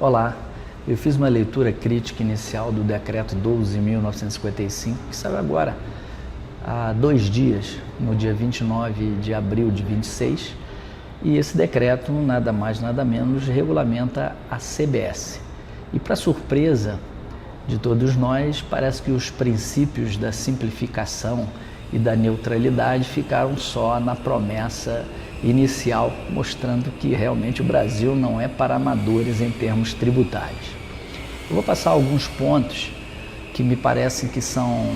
Olá, eu fiz uma leitura crítica inicial do Decreto 12.955, que saiu agora há 2 dias, no dia 29 de abril de 26, e esse decreto, nada mais nada menos, regulamenta a CBS. E para surpresa de todos nós, parece que os princípios da simplificação e da neutralidade ficaram só na promessa inicial, mostrando que realmente o Brasil não é para amadores em termos tributários. Eu vou passar alguns pontos que me parecem que são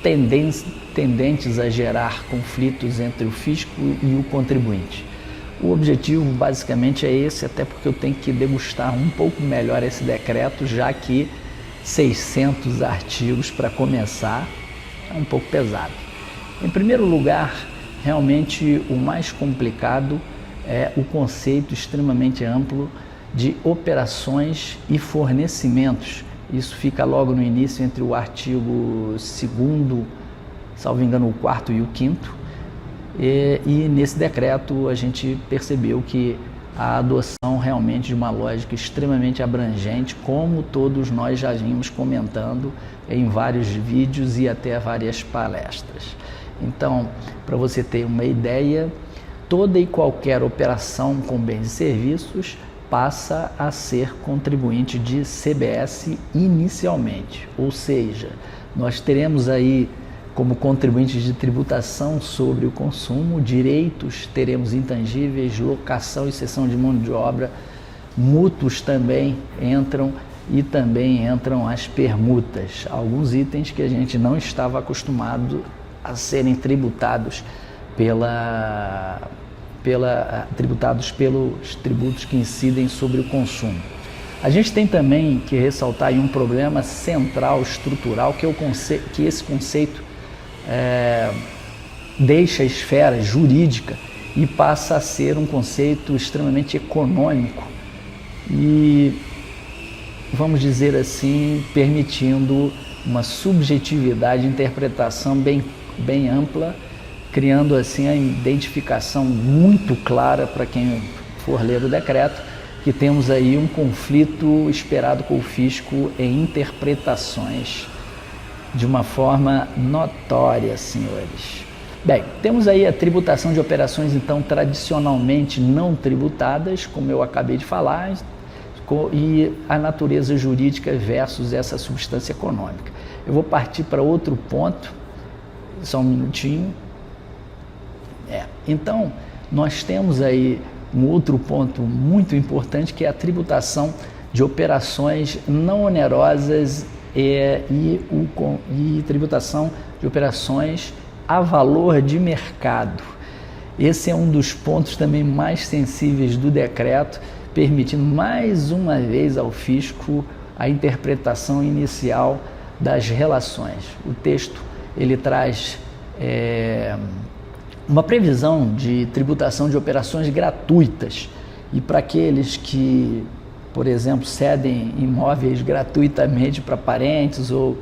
tendentes a gerar conflitos entre o fisco e o contribuinte. O objetivo basicamente é esse, até porque eu tenho que degustar um pouco melhor esse decreto, já que 600 artigos para começar é um pouco pesado. Em primeiro lugar, realmente o mais complicado é o conceito extremamente amplo de operações e fornecimentos. Isso fica logo no início entre o artigo 2º, salvo engano, o 4º e o 5º. E nesse decreto a gente percebeu que a adoção realmente de uma lógica extremamente abrangente, como todos nós já vimos comentando em vários vídeos e até várias palestras. Então, para você ter uma ideia, toda e qualquer operação com bens e serviços passa a ser contribuinte de CBS inicialmente, ou seja, nós teremos aí como contribuintes de tributação sobre o consumo, direitos, teremos intangíveis, locação e cessão de mão de obra, mútuos também entram e também entram as permutas, alguns itens que a gente não estava acostumado a serem tributados tributados pelos tributos que incidem sobre o consumo. A gente tem também que ressaltar aí um problema central, estrutural, que esse conceito deixa a esfera jurídica e passa a ser um conceito extremamente econômico e, vamos dizer assim, permitindo uma subjetividade de interpretação bem ampla, criando assim a identificação muito clara para quem for ler o decreto, que temos aí um conflito esperado com o fisco em interpretações de uma forma notória, senhores. Bem, temos aí a tributação de operações, então, tradicionalmente não tributadas, como eu acabei de falar, e a natureza jurídica versus essa substância econômica. Eu vou partir para outro ponto, só um minutinho. Então, nós temos aí um outro ponto muito importante, que é a tributação de operações não onerosas e tributação de operações a valor de mercado. Esse é um dos pontos também mais sensíveis do decreto, permitindo mais uma vez ao fisco a interpretação inicial das relações. O texto ele traz uma previsão de tributação de operações gratuitas, e para aqueles que, por exemplo, cedem imóveis gratuitamente para parentes ou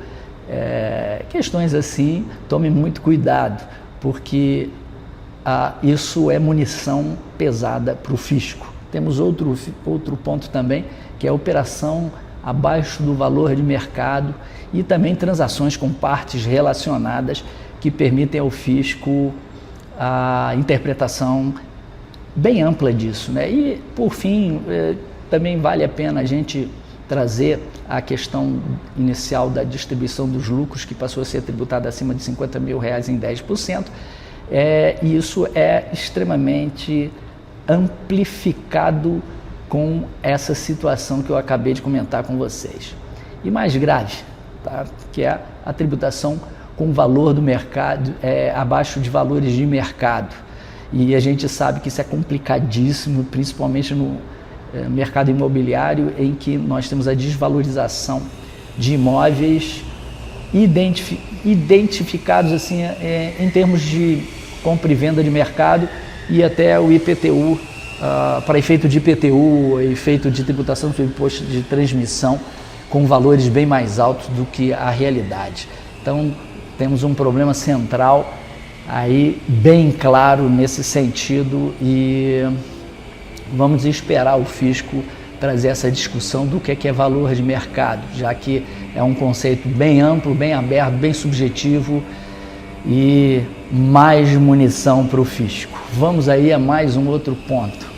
questões assim, tome muito cuidado, porque isso é munição pesada para o fisco. Temos outro ponto também, que é a operação abaixo do valor de mercado e também transações com partes relacionadas que permitem ao fisco a interpretação bem ampla disso, né? E, por fim, também vale a pena a gente trazer a questão inicial da distribuição dos lucros, que passou a ser tributada acima de R$50 mil em 10%. E isso é extremamente amplificado com essa situação que eu acabei de comentar com vocês. E mais grave, tá? Que é a tributação com valor do mercado, abaixo de valores de mercado. E a gente sabe que isso é complicadíssimo, principalmente no mercado imobiliário, em que nós temos a desvalorização de imóveis identificados assim, em termos de compra e venda de mercado, e até o IPTU, para efeito de IPTU, efeito de tributação do imposto de transmissão, com valores bem mais altos do que a realidade. Então, temos um problema central aí bem claro nesse sentido, e vamos esperar o fisco trazer essa discussão do que é valor de mercado, já que é um conceito bem amplo, bem aberto, bem subjetivo e mais munição para o fisco. Vamos aí a mais um outro ponto.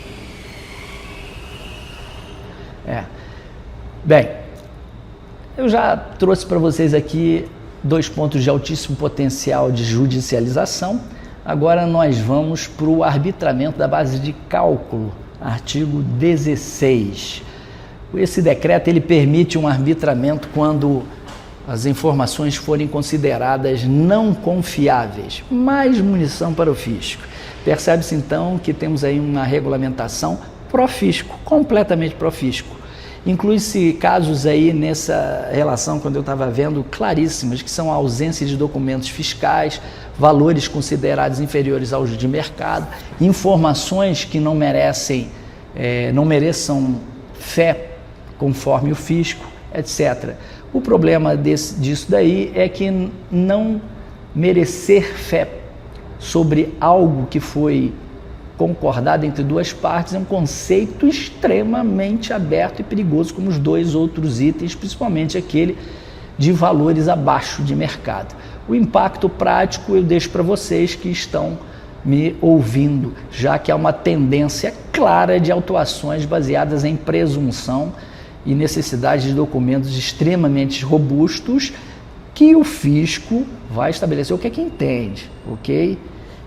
Bem, eu já trouxe para vocês aqui 2 pontos de altíssimo potencial de judicialização. Agora nós vamos para o arbitramento da base de cálculo, artigo 16. Esse decreto ele permite um arbitramento quando as informações forem consideradas não confiáveis. Mais munição para o fisco. Percebe-se então que temos aí uma regulamentação pró-fisco, completamente pró-fisco. Inclui-se casos aí nessa relação, quando eu estava vendo, claríssimos, que são a ausência de documentos fiscais, valores considerados inferiores aos de mercado, informações que não mereçam fé conforme o fisco, etc. O problema disso daí é que não merecer fé sobre algo que foi concordado entre 2 partes é um conceito extremamente aberto e perigoso, como os 2 outros itens, principalmente aquele de valores abaixo de mercado. O impacto prático eu deixo para vocês que estão me ouvindo, já que há uma tendência clara de autuações baseadas em presunção e necessidade de documentos extremamente robustos que o fisco vai estabelecer o que é que entende, ok?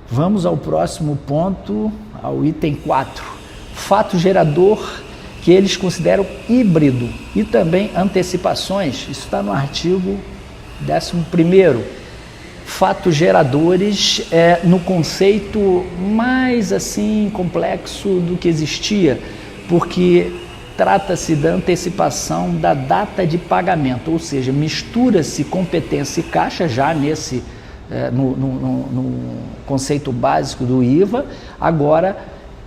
Vamos ao próximo ponto, ao item 4. Fato gerador que eles consideram híbrido e também antecipações. Isso está no artigo 11º. Fatos geradores no conceito mais assim complexo do que existia, porque trata-se da antecipação da data de pagamento, ou seja, mistura-se competência e caixa já nesse no conceito básico do IVA. Agora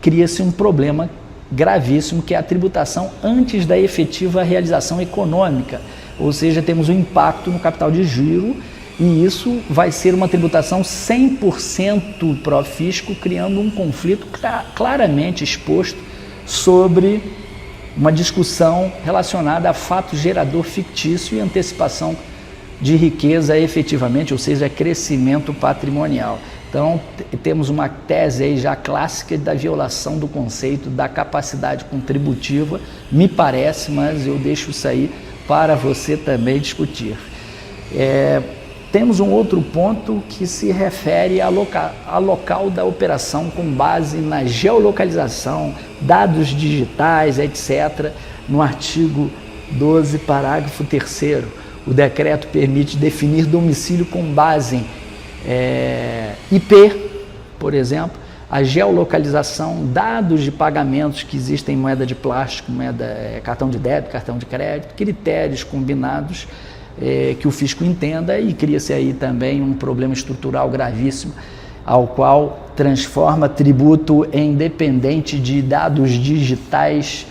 cria-se um problema gravíssimo, que é a tributação antes da efetiva realização econômica, ou seja, temos um impacto no capital de giro, e isso vai ser uma tributação 100% pró-fisco, criando um conflito claramente exposto sobre uma discussão relacionada a fato gerador fictício e antecipação de riqueza efetivamente, ou seja, crescimento patrimonial. Então, temos uma tese aí já clássica da violação do conceito da capacidade contributiva, me parece, mas eu deixo isso aí para você também discutir. Temos um outro ponto que se refere a local da operação com base na geolocalização, dados digitais, etc., no artigo 12, parágrafo 3º. O decreto permite definir domicílio com base em IP, por exemplo, a geolocalização, dados de pagamentos que existem em moeda de plástico, cartão de débito, cartão de crédito, critérios combinados que o fisco entenda, e cria-se aí também um problema estrutural gravíssimo, ao qual transforma tributo em dependente de dados digitais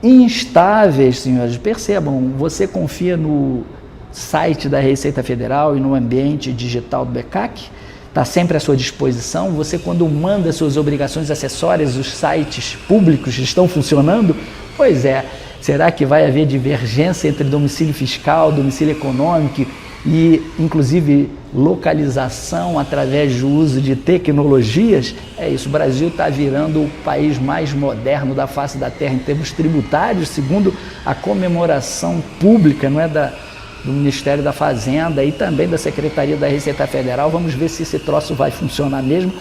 instáveis, senhores. Percebam, você confia no site da Receita Federal e no ambiente digital do BECAC, está sempre à sua disposição. Você, quando manda suas obrigações acessórias, os sites públicos estão funcionando? Pois é, será que vai haver divergência entre domicílio fiscal, domicílio econômico e, inclusive, localização através do uso de tecnologias? É isso, o Brasil está virando o país mais moderno da face da Terra em termos tributários, segundo a comemoração pública, não é, do Ministério da Fazenda e também da Secretaria da Receita Federal. Vamos ver se esse troço vai funcionar mesmo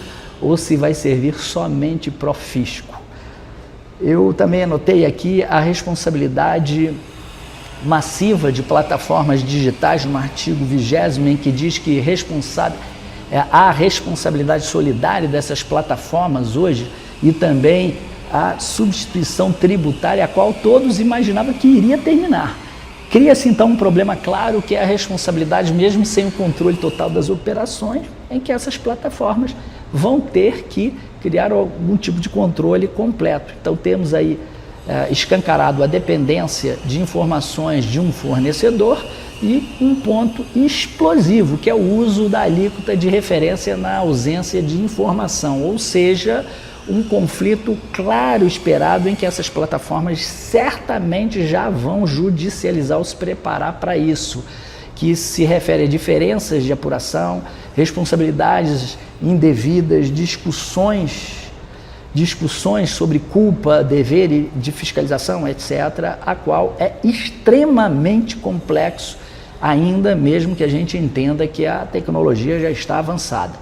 ou se vai servir somente pro fisco. Eu também anotei aqui a responsabilidade massiva de plataformas digitais no artigo 20º, em que diz que há responsabilidade solidária dessas plataformas hoje e também a substituição tributária, a qual todos imaginavam que iria terminar. Cria-se então um problema claro, que é a responsabilidade, mesmo sem o controle total das operações, em que essas plataformas vão ter que criar algum tipo de controle completo. Então temos aí escancarado a dependência de informações de um fornecedor e um ponto explosivo, que é o uso da alíquota de referência na ausência de informação, ou seja, um conflito claro esperado em que essas plataformas certamente já vão judicializar ou se preparar para isso, que se refere a diferenças de apuração, responsabilidades indevidas, discussões sobre culpa, dever de fiscalização, etc., a qual é extremamente complexo, ainda mesmo que a gente entenda que a tecnologia já está avançada.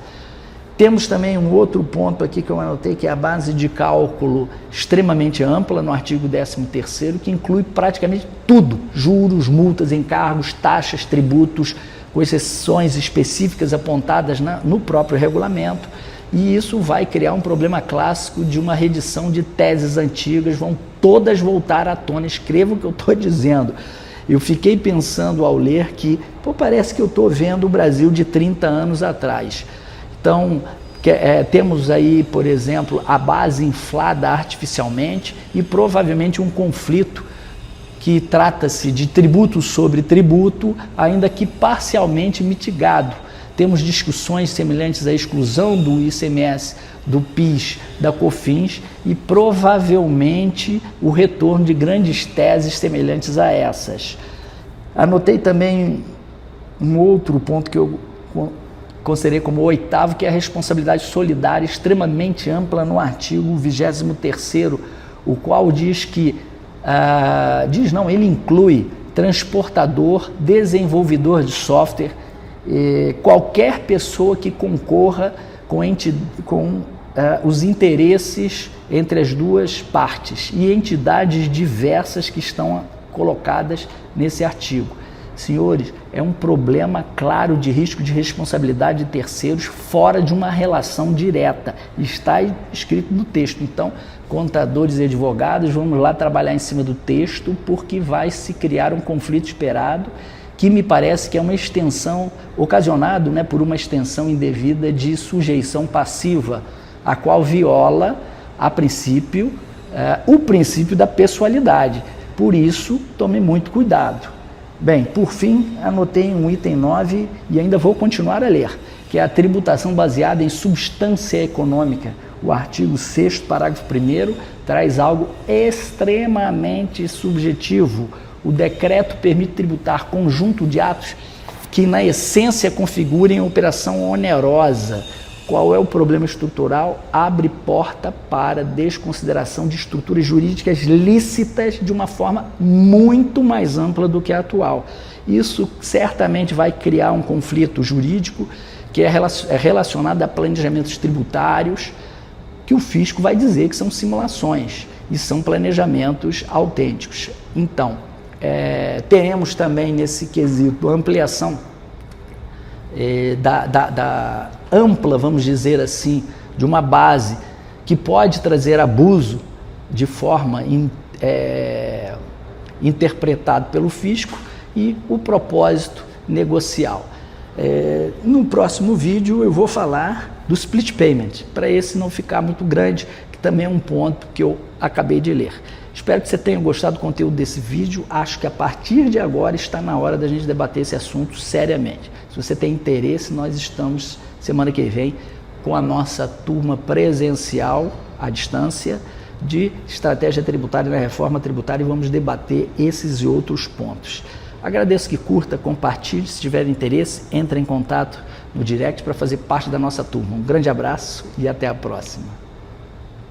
Temos também um outro ponto aqui que eu anotei, que é a base de cálculo extremamente ampla no artigo 13º, que inclui praticamente tudo: juros, multas, encargos, taxas, tributos, com exceções específicas apontadas no próprio regulamento, e isso vai criar um problema clássico de uma redição de teses antigas, vão todas voltar à tona. Escreva o que eu estou dizendo. Eu fiquei pensando ao ler que, parece que eu estou vendo o Brasil de 30 anos atrás. Então, temos aí, por exemplo, a base inflada artificialmente e provavelmente um conflito que trata-se de tributo sobre tributo, ainda que parcialmente mitigado. Temos discussões semelhantes à exclusão do ICMS, do PIS, da COFINS e provavelmente o retorno de grandes teses semelhantes a essas. Anotei também um outro ponto que eu considerei como o 8º, que é a responsabilidade solidária extremamente ampla no artigo 23º, o qual diz que, ele inclui transportador, desenvolvedor de software, qualquer pessoa que concorra com os interesses entre as duas partes e entidades diversas que estão colocadas nesse artigo. Senhores, é um problema claro de risco de responsabilidade de terceiros fora de uma relação direta. Está escrito no texto. Então, contadores e advogados, vamos lá trabalhar em cima do texto, porque vai se criar um conflito esperado, que me parece que é uma extensão, ocasionado por uma extensão indevida de sujeição passiva, a qual viola, a princípio, o princípio da pessoalidade. Por isso, tome muito cuidado. Bem, por fim, anotei um item 9 e ainda vou continuar a ler, que é a tributação baseada em substância econômica. O artigo 6º, parágrafo 1º, traz algo extremamente subjetivo. O decreto permite tributar conjunto de atos que, na essência, configurem operação onerosa. Qual é o problema estrutural? Abre porta para desconsideração de estruturas jurídicas lícitas de uma forma muito mais ampla do que a atual. Isso certamente vai criar um conflito jurídico que é relacionado a planejamentos tributários, que o fisco vai dizer que são simulações e são planejamentos autênticos. Então, teremos também nesse quesito ampliação da ampla, vamos dizer assim, de uma base que pode trazer abuso de forma interpretado pelo fisco e o propósito negocial. No próximo vídeo eu vou falar do split payment, para esse não ficar muito grande, que também é um ponto que eu acabei de ler. Espero que você tenha gostado do conteúdo desse vídeo. Acho que a partir de agora está na hora da gente debater esse assunto seriamente. Se você tem interesse, nós estamos semana que vem com a nossa turma presencial à distância de estratégia tributária na reforma tributária e vamos debater esses e outros pontos. Agradeço que curta, compartilhe, se tiver interesse, entre em contato no direct para fazer parte da nossa turma. Um grande abraço e até a próxima.